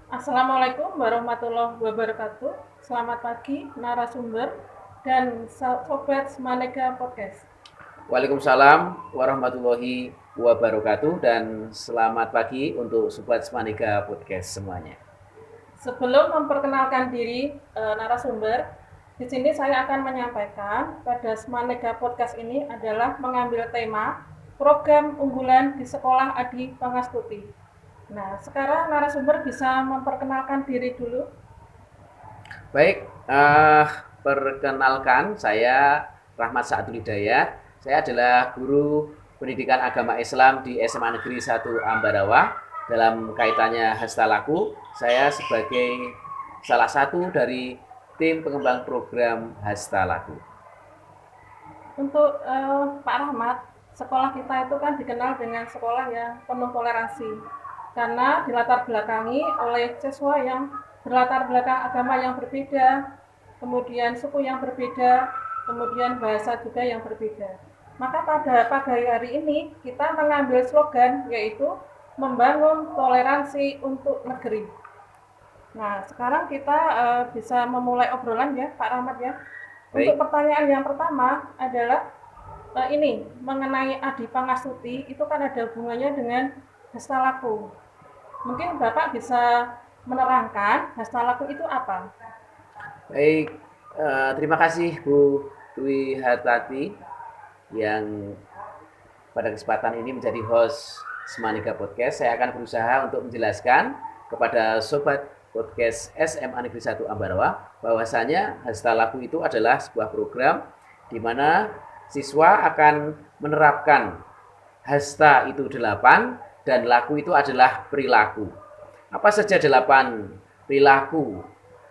Assalamualaikum warahmatullahi wabarakatuh. Selamat pagi narasumber dan sobat Semanega Podcast. Waalaikumsalam warahmatullahi wabarakatuh dan selamat pagi untuk Sobat Semanega Podcast semuanya. Sebelum memperkenalkan diri narasumber, di sini saya akan menyampaikan pada Semanega Podcast ini adalah mengambil tema program unggulan di sekolah Adi Pangastuti. Nah, sekarang narasumber bisa memperkenalkan diri dulu. Baik, perkenalkan saya Rahmat Sa'atul Hidayat. Saya adalah guru pendidikan agama Islam di SMA Negeri 1 Ambarawa. Dalam kaitannya Hastalaku, saya sebagai salah satu dari tim pengembang program Hastalaku. Untuk Pak Rahmat, sekolah kita itu kan dikenal dengan sekolah yang penuh toleransi karena dilatar belakangi oleh siswa yang berlatar belakang agama yang berbeda, kemudian suku yang berbeda, kemudian bahasa juga yang berbeda. Maka pada pagi hari ini kita mengambil slogan yaitu membangun toleransi untuk negeri. Nah, sekarang kita bisa memulai obrolan ya, Pak Rahmat ya. Untuk Baik, pertanyaan yang pertama adalah ini mengenai Adi Pangastuti itu kan ada hubungannya dengan Hastalaku. Mungkin Bapak bisa menerangkan Hastalaku itu apa? baik. Terima kasih Bu Dwi Hartati yang pada kesempatan ini menjadi host Semanega Podcast. Saya akan berusaha untuk menjelaskan kepada Sobat Podcast SMA Negeri 1 Ambarawa bahwasanya Hasta Laku itu adalah sebuah program di mana siswa akan menerapkan hasta itu 8 dan laku itu adalah perilaku. Apa saja 8 perilaku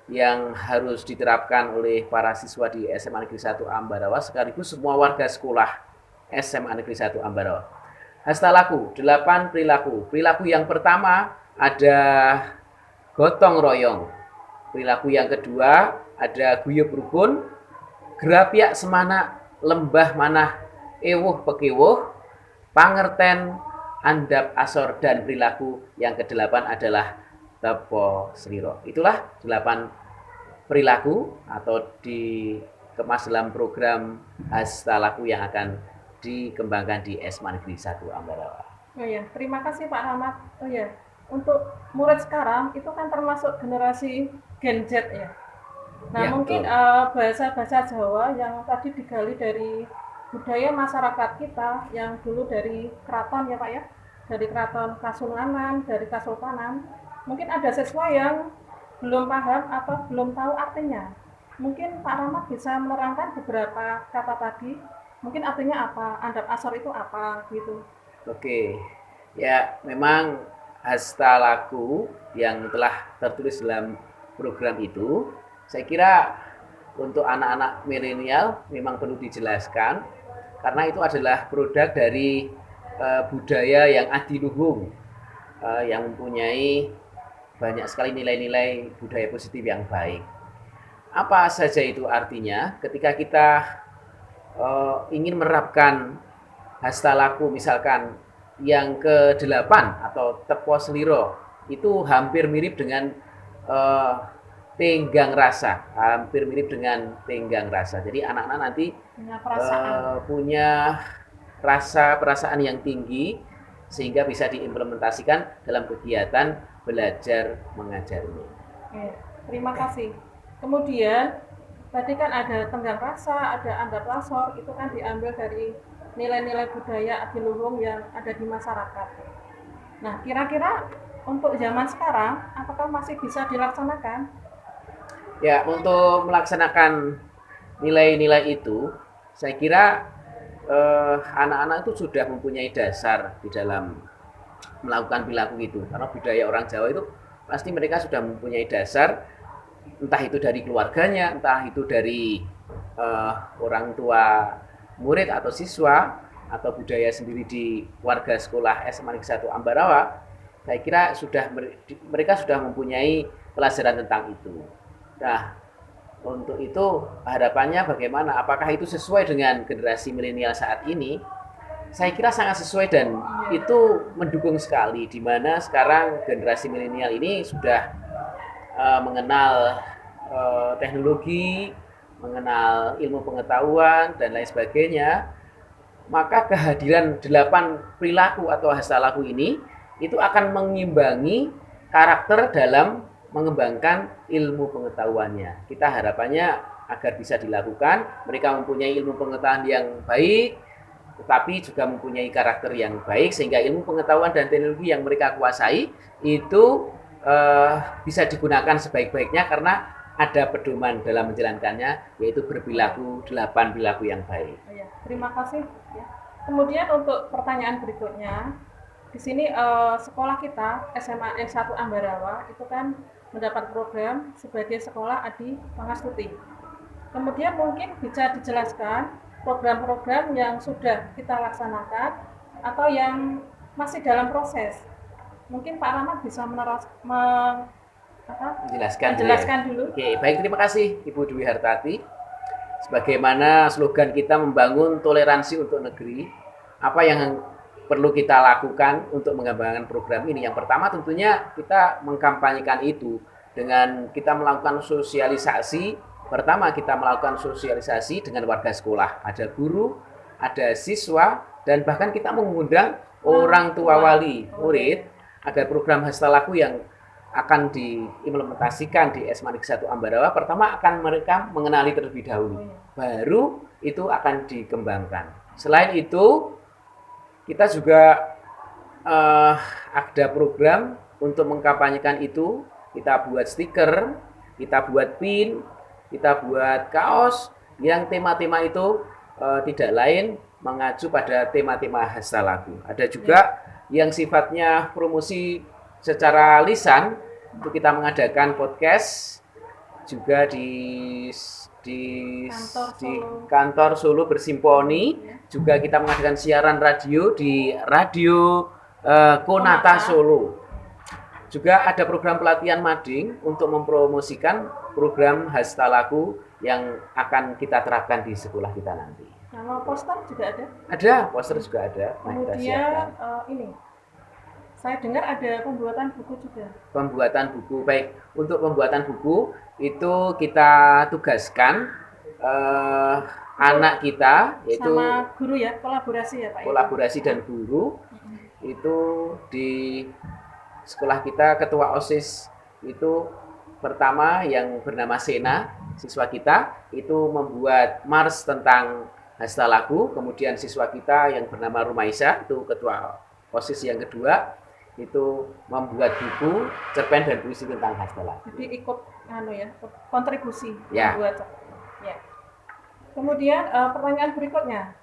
yang harus diterapkan oleh para siswa di SMA Negeri 1 Ambarawa sekaligus semua warga sekolah SMA Negeri 1 Ambarawa. Hasta laku, 8 perilaku. Perilaku yang pertama ada gotong royong. Perilaku yang kedua ada guyub rukun, gerapiak semana, lembah manah, ewuh pekewuh, pangerten, andap asor, dan perilaku yang kedelapan adalah tepo sliro. Itulah 8 perilaku atau dikemas dalam program Hasta Laku yang akan dikembangkan di SMA Negeri 1 Ambarawa. Oh ya, terima kasih Pak Rahmat. Oh ya, untuk murid sekarang itu kan termasuk generasi Gen Z ya. Nah, Ya, mungkin betul. bahasa-bahasa Jawa yang tadi digali dari budaya masyarakat kita yang dulu dari keraton ya Pak ya, dari keraton Kasunanan, dari Kasultanan, mungkin ada siswa yang belum paham atau belum tahu artinya. Mungkin Pak Rahmat bisa menerangkan beberapa kata tadi, mungkin artinya apa, andap asor itu apa gitu. Oke, ya memang Hasta Laku yang telah tertulis dalam program itu, saya kira untuk anak-anak milenial memang perlu dijelaskan karena itu adalah produk dari budaya yang adiluhung, yang mempunyai banyak sekali nilai-nilai budaya positif yang baik. Apa saja itu artinya? Ketika kita ingin menerapkan hasta laku misalkan yang ke-8 atau tepo seliro itu hampir mirip dengan eh, tenggang rasa, hampir mirip dengan tenggang rasa. Jadi anak-anak nanti Punya perasaan. punya rasa perasaan yang tinggi sehingga bisa diimplementasikan dalam kegiatan belajar mengajar ini. Oke, terima kasih. Kemudian tadi kan ada tenggang rasa, ada andap lasor, itu kan diambil dari nilai-nilai budaya adiluhung yang ada di masyarakat. Nah, kira-kira untuk zaman sekarang, apakah masih bisa dilaksanakan? Ya, untuk melaksanakan nilai-nilai itu, saya kira anak-anak itu sudah mempunyai dasar di dalam melakukan perilaku itu. Karena budaya orang Jawa itu pasti mereka sudah mempunyai dasar, entah itu dari keluarganya, entah itu dari orang tua murid atau siswa, atau budaya sendiri di warga sekolah SMA Negeri 1 Ambarawa. Saya kira sudah mereka sudah mempunyai pelajaran tentang itu. Nah, untuk itu harapannya bagaimana? Apakah itu sesuai dengan generasi milenial saat ini? Saya kira sangat sesuai dan Iya. itu mendukung sekali di mana sekarang generasi milenial ini sudah mengenal teknologi, mengenal ilmu pengetahuan dan lain sebagainya, maka kehadiran 8 perilaku atau hasta laku ini itu akan mengimbangi karakter dalam mengembangkan ilmu pengetahuannya. Kita harapannya agar bisa dilakukan, mereka mempunyai ilmu pengetahuan yang baik, tetapi juga mempunyai karakter yang baik, sehingga ilmu pengetahuan dan teknologi yang mereka kuasai itu bisa digunakan sebaik-baiknya karena ada pedoman dalam menjalankannya, yaitu berperilaku 8 perilaku yang baik. Ya, terima kasih. Ya. Kemudian untuk pertanyaan berikutnya, di sini sekolah kita SMA N1 Ambarawa itu kan mendapat program sebagai sekolah Adi Pangastuti. Kemudian mungkin bisa dijelaskan program-program yang sudah kita laksanakan atau yang masih dalam proses. Mungkin Pak Rahmat bisa menjelaskan dulu. Oke, baik, terima kasih Ibu Dwi Hartati. Sebagaimana slogan kita membangun toleransi untuk negeri, apa yang perlu kita lakukan untuk mengembangkan program ini? Yang pertama tentunya kita mengkampanyekan itu dengan kita melakukan sosialisasi. Pertama kita melakukan sosialisasi dengan warga sekolah, ada guru, ada siswa, dan bahkan kita mengundang orang tua wali murid agar program hasta laku yang akan diimplementasikan di SMA Negeri 1 Ambarawa, pertama akan mereka mengenali terlebih dahulu, baru itu akan dikembangkan. Selain itu, kita juga ada program untuk mengkampanyekan itu. Kita buat stiker, kita buat pin, kita buat kaos yang tema-tema itu tidak lain mengacu pada tema-tema hasta laku. Ada juga yang sifatnya promosi secara lisan, untuk kita mengadakan podcast juga di kantor Solo Bersimponi, juga kita mengadakan siaran radio di radio Konata Solo. Juga ada program pelatihan mading untuk mempromosikan program hasta laku yang akan kita terapkan di sekolah kita nanti. Nama poster juga ada? Ada, poster juga ada. Kemudian ini, saya dengar ada pembuatan buku juga. Pembuatan buku, baik. Untuk pembuatan buku itu kita tugaskan anak kita, yaitu sama guru ya, kolaborasi ya Pak. Kolaborasi dan guru itu di sekolah kita, ketua OSIS itu pertama yang bernama Sena, siswa kita itu membuat mars tentang hasta laku. Kemudian siswa kita yang bernama Rumaisa itu ketua OSIS yang kedua itu membuat buku, cerpen dan puisi tentang hasta laku. Jadi ikut kontribusi ya. Membuat ya. Kemudian pertanyaan berikutnya,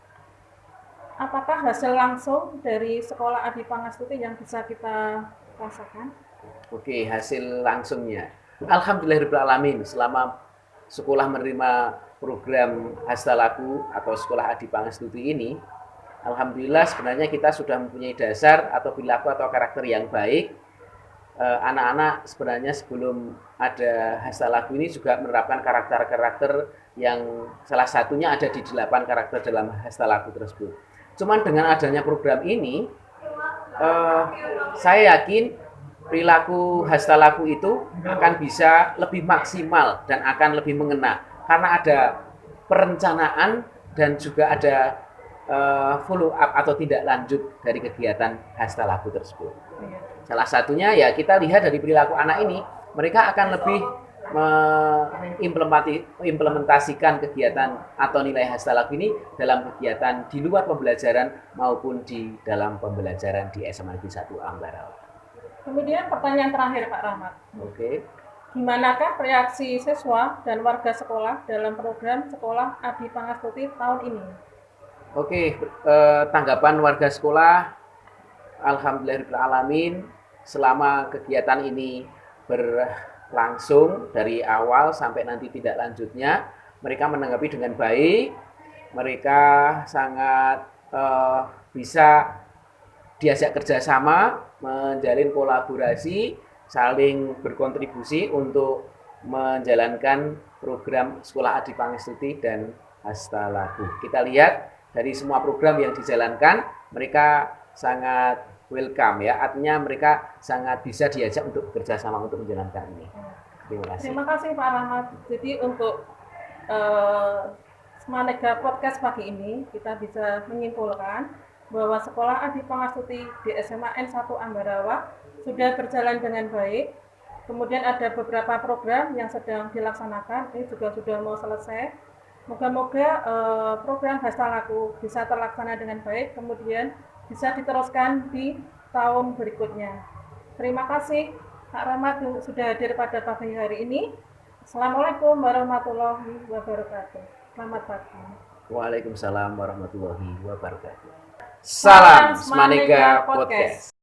apakah hasil langsung dari sekolah Adi Pangastuti yang bisa kita rasakan? Oke, hasil langsungnya, alhamdulillahirrahmanirrahim, selama sekolah menerima program hasta laku atau sekolah Adi Pangastuti ini, alhamdulillah sebenarnya kita sudah mempunyai dasar atau perilaku atau karakter yang baik. Anak-anak sebenarnya sebelum ada hasta laku ini juga menerapkan karakter-karakter yang salah satunya ada di 8 karakter dalam hasta laku tersebut. Cuman dengan adanya program ini, saya yakin perilaku hasta laku itu akan bisa lebih maksimal dan akan lebih mengena karena ada perencanaan dan juga ada follow up atau tindak lanjut dari kegiatan hasta laku tersebut. Salah satunya ya kita lihat dari perilaku anak ini, mereka akan lebih mengimplementasikan kegiatan atau nilai hasta laku ini dalam kegiatan di luar pembelajaran maupun di dalam pembelajaran di SMA Negeri 1 Ambarawa. Kemudian pertanyaan terakhir Pak Rahmat. Oke. Gimanakah reaksi siswa dan warga sekolah dalam program sekolah Adi Pangastuti tahun ini? Oke, tanggapan warga sekolah, alhamdulillahirrahmanirrahim, selama kegiatan ini berlangsung dari awal sampai nanti tidak lanjutnya, mereka menanggapi dengan baik, mereka sangat bisa diajak kerjasama, menjalin kolaborasi, saling berkontribusi untuk menjalankan program sekolah Adi Pangastuti dan hasta laku. Kita lihat dari semua program yang dijalankan, mereka sangat welcome ya, artinya mereka sangat bisa diajak untuk bekerja sama untuk menjalankan ini. Terima kasih. Terima kasih Pak Rahmat. Jadi untuk Semanega Podcast pagi ini kita bisa menyimpulkan bahwa Sekolah Adi Pangasuti di SMA N1 Ambarawa sudah berjalan dengan baik. Kemudian ada beberapa program yang sedang dilaksanakan, ini juga sudah mau selesai. Moga-moga program Hastalaku bisa terlaksana dengan baik, kemudian bisa diteruskan di tahun berikutnya. Terima kasih Pak Rahmat sudah hadir pada pagi hari ini. Assalamualaikum warahmatullahi wabarakatuh. Selamat pagi. Waalaikumsalam warahmatullahi wabarakatuh. Salam Semanega Podcast.